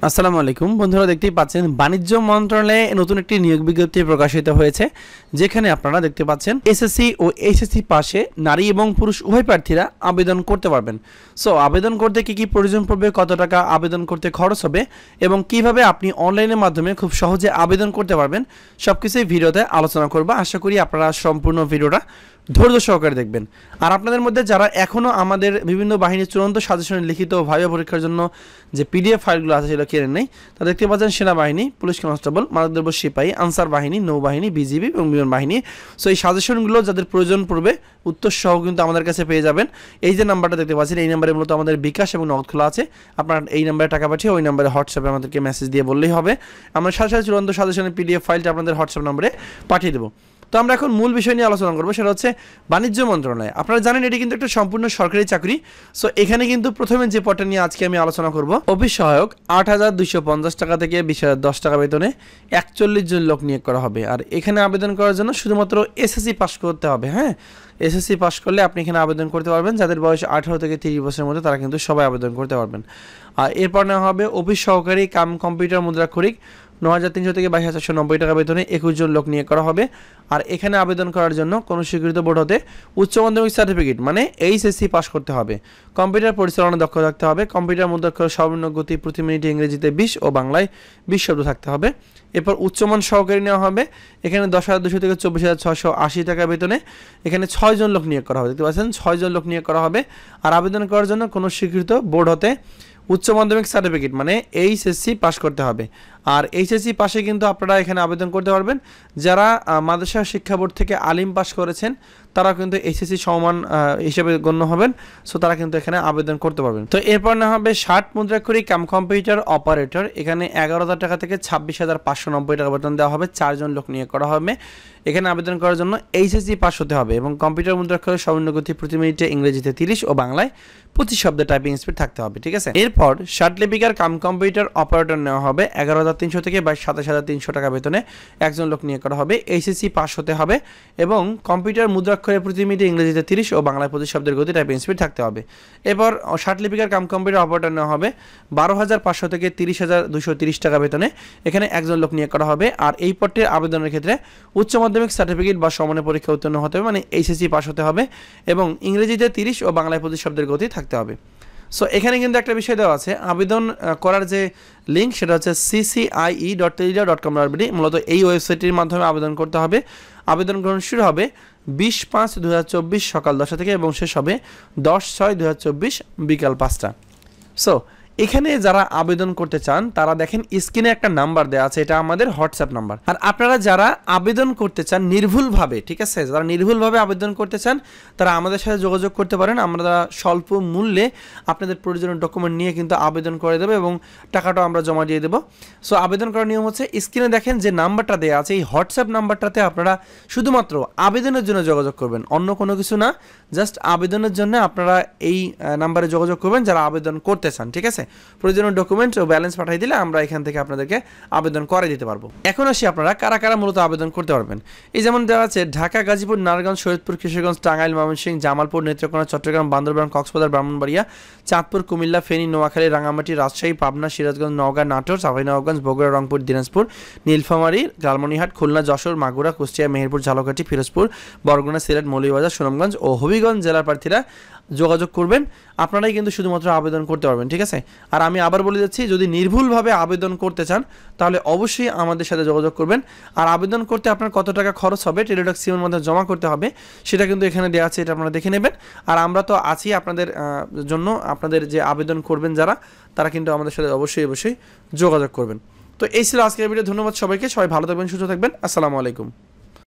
আসসালামু আলাইকুম বন্ধুরা, দেখতেই পাচ্ছেন বাণিজ্য মন্ত্রণালয়ে নতুন একটি নিয়োগ বিজ্ঞপ্তি প্রকাশিত হয়েছে, যেখানে আপনারা দেখতে পাচ্ছেন এসএসসি ও এইচএসসি পাশে নারী এবং পুরুষ উভয় প্রার্থীরা আবেদন করতে পারবেন। সো আবেদন করতে কি কি প্রয়োজন পড়বে, কত টাকা আবেদন করতে খরচ হবে এবং কিভাবে আপনি অনলাইনের মাধ্যমে খুব সহজে আবেদন করতে পারবেন, সবকিছুই ভিডিওতে আলোচনা করব। আশা করি আপনারা সম্পূর্ণ ভিডিওটা ধৈর্য সহকারে দেখবেন। আর আপনাদের মধ্যে যারা এখনও আমাদের বিভিন্ন বাহিনীর চূড়ান্ত সাজেশনে লিখিত ভাইবা পরীক্ষার জন্য যে পিডিএফ ফাইলগুলো আছে সেগুলো কেনেন নেই, তা দেখতে পাচ্ছেন সেনাবাহিনী, পুলিশ কনস্টেবল, মাদকদ্রব্য সিপাহী, আনসার বাহিনী, নৌবাহিনী, বিজিবি এবং বিমান বাহিনী। সো এই সাজেশনগুলো যাদের প্রয়োজন পড়বে উত্তর সহ কিন্তু আমাদের কাছে পেয়ে যাবেন। এই যে নাম্বারটা দেখতে পাচ্ছেন, এই নাম্বারে মূলত আমাদের বিকাশ এবং নগদ খোলা আছে। আপনার এই নাম্বারে টাকা পাঠিয়ে ওই নাম্বারে হোয়াটসঅ্যাপে আমাদেরকে মেসেজ দিয়ে বললেই হবে। আমরা সাথে সাথে চূড়ান্ত সাজেশনের পিডিএফ ফাইলটা আপনাদের হোয়াটসঅ্যাপ নাম্বারে পাঠিয়ে দেবো। তো আমরা এখন মূল বিষয় নিয়ে আলোচনা করবো, সেটা হচ্ছে বাণিজ্য মন্ত্রণালয়। আপনারা জানেন এটি কিন্তু একটা সম্পূর্ণ সরকারি চাকরি। সো এখানে কিন্তু প্রথমে যে পদটা নিয়ে আজকে আমি আলোচনা করব, অফিস সহায়ক ৮,২৫০ টাকা থেকে ২০,০১০ টাকা বেতনে ৪১ জন লোক নিয়োগ করা হবে। আর এখানে আবেদন করার জন্য শুধুমাত্র এসএসসি পাস করতে হবে। হ্যাঁ, এসএসসি পাস করলে আপনি এখানে আবেদন করতে পারবেন। যাদের বয়স ১৮ থেকে ৩০ বছরের মধ্যে তারা কিন্তু সবাই আবেদন করতে পারবেন। আর এরপর নেওয়া হবে অফিস সহকারী কাম কম্পিউটার মুদ্রাক্ষরিক ৯,৩০০ থেকে ২২,৪৯০ টাকা বেতনে ২১ জন লোক নিয়োগ করা হবে। আর এখানে আবেদন করার জন্য কোনো স্বীকৃত বোর্ড হতে উচ্চ মাধ্যমিক সার্টিফিকেট মানে এইচএসসি পাস করতে হবে। কম্পিউটার পরিচালনা দক্ষ থাকতে হবে। কম্পিউটার মুদ্রাক্ষর সর্বনিম্ন গতি প্রতি মিনিটে ইংরেজিতে ২০ ও বাংলায় ২০ শব্দ থাকতে হবে। এরপর উচ্চমান সহকারী নেওয়া হবে। এখানে ১০,২০০ থেকে ২৪,৬৮০ টাকা বেতনে এখানে ৬ জন লোক নিয়োগ করা হবে। দেখতে পাচ্ছেন ৬ জন লোক নিয়োগ করা হবে। আর আবেদন করার জন্য কোনো স্বীকৃত বোর্ড হতে উচ্চ মাধ্যমিক সার্টিফিকেট মানে এইচএসসি পাস করতে হবে। আর এইচএসসি পাশে কিন্তু আপনারা এখানে আবেদন করতে পারবেন। যারা মাদ্রাসা শিক্ষা বোর্ড থেকে আলিম পাস করেছেন তারা কিন্তু এইচএসসি সমান হিসেবে গণ্য হবেন। সো তারা কিন্তু এখানে আবেদন করতে পারবেন। তো এরপর না হবে ৬০ মুদ্রাক্ষরিক কাম কম্পিউটার অপারেটর। এখানে ১১,০০০ টাকা থেকে ২৬,৫৯০ টাকা বেতন দেওয়া হবে। ৪ জন লোক নিয়োগ করা হবে। এখানে আবেদন করার জন্য এইচএসসি পাস হতে হবে এবং কম্পিউটার মুদ্রাক্ষরের সর্বনিম্ন গতি প্রতি মিনিটে ইংরেজিতে ৩০ ও বাংলায় ২৫ শব্দে টাইপিং স্পিড থাকতে হবে। ঠিক আছে। এরপর শার্টলিপিকার কাম কম্পিউটার অপারেটর নেওয়া হবে। 11,৩০০ থেকে ২৭,৩০০ টাকা বেতনে একজন লোক নিয়োগ করা হবে। এইচএসসি পাস হতে হবে এবং কম্পিউটার মুদ্রাক্ষরে প্রতি মিনিটে ইংরেজিতে ৩০ ও বাংলায় ২৫ শব্দের গতি টাইপিং স্পিড থাকতে হবে। এরপর শার্টলিপিকার কাম কম্পিউটার অপারেটর নেওয়া হবে। ১২,৫০০ থেকে ৩০,২৩০ টাকা বেতনে এখানে একজন লোক নিয়োগ করা হবে। আর এই পদটির আবেদনের ক্ষেত্রে উচ্চ মাধ্যমিক সার্টিফিকেট বা সমানের পরীক্ষা উত্তীর্ণ হতে হবে মানে এইচএসসি পাস হতে হবে এবং ইংরেজিতে ৩০ ও বাংলায় ২৫ শব্দের গতি থাকতে হবে। সো এখানে কিন্তু একটা বিষয় দেওয়া আছে, আবেদন করার যে লিঙ্ক সেটা হচ্ছে ccie.telegram.com.bd। মূলত এই ওয়েবসাইটের মাধ্যমে আবেদন করতে হবে। আবেদন গ্রহণ শুরু হবে ২০/৫/২০২৪ সকাল ১০টা থেকে এবং শেষ হবে ১০/৬/২০২৪ বিকাল ৫টা। সো এখানে যারা আবেদন করতে চান তারা দেখেন স্ক্রিনে একটা নাম্বার দেওয়া আছে, এটা আমাদের হোয়াটসঅ্যাপ নাম্বার। আর আপনারা যারা আবেদন করতে চান নির্ভুলভাবে, ঠিক আছে, যারা নির্ভুলভাবে আবেদন করতে চান তারা আমাদের সাথে যোগাযোগ করতে পারেন। আমরা স্বল্প মূল্যে আপনাদের প্রয়োজনীয় ডকুমেন্ট নিয়ে কিন্তু আবেদন করে দেবো এবং টাকাটাও আমরা জমা দিয়ে দেবো। সো আবেদন করার নিয়ম হচ্ছে স্ক্রিনে দেখেন যে নাম্বারটা দেওয়া আছে, এই হোয়াটসঅ্যাপ নাম্বারটাতে আপনারা শুধুমাত্র আবেদনের জন্য যোগাযোগ করবেন, অন্য কোনো কিছু না। জাস্ট আবেদনের জন্য আপনারা এই নাম্বারে যোগাযোগ করবেন যারা আবেদন করতে চান। ঠিক আছে, প্রয়োজনীয় ডকুমেন্ট ও ব্যালেন্স পাঠিয়ে দিলে আমরা এখান থেকে আপনাদেরকে আবেদন করে দিতে পারবো। এখন আসি আপনারা কারা কারা মূলত আবেদন করতে পারবেন। এই যেমন দেওয়া আছে ঢাকা, গাজীপুর, নারায়ণগঞ্জ, শরীয়তপুর, কিশোরগঞ্জ, টাঙ্গাইল, ময়মনসিংহ, জামালপুর, নেত্রকোনা, চট্টগ্রাম, বান্দরবান, কক্সবাজার, ব্রাহ্মণবাড়িয়া, চাঁদপুর, কুমিল্লা, ফেনী, নোয়াখালী, রাঙ্গামাটি, রাজশাহী, পাবনা, সিরাজগঞ্জ, নওগাঁ, নাটোর, চাঁপাইনবাবগঞ্জ, বগুড়া, রংপুর, দিনাজপুর, নীলফামারী, লালমনিরহাট, খুলনা, যশোর, মাগুরা, কুষ্টিয়া, মেহেরপুর, ঝালকাঠি, ফিরোজপুর, বরগুনা, সিলেট, মৌলভীবাজার, সুনামগঞ্জ ও হবিগঞ্জ জেলার প্রার্থীরা যোগাযোগ করবেন। আপনারাই কিন্তু শুধুমাত্র আবেদন করতে পারবেন। ঠিক আছে। আর আমি আবার বলে যাচ্ছি, যদি নির্ভুলভাবে আবেদন করতে চান তাহলে অবশ্যই আমাদের সাথে যোগাযোগ করবেন। আর আবেদন করতে আপনার কত টাকা খরচ হবে টেলিটক সিমের মধ্যে জমা করতে হবে সেটা কিন্তু এখানে দেওয়া আছে, এটা আপনারা দেখে নেবেন। আর আমরা তো আছি আপনাদের জন্য, আপনাদের যে আবেদন করবেন যারা তারা কিন্তু আমাদের সাথে অবশ্যই যোগাযোগ করবেন। তো এই ছিল আজকের ভিডিও। ধন্যবাদ সবাইকে, সবাই ভালো থাকবেন, সুস্থ থাকবেন। আসসালামু আলাইকুম।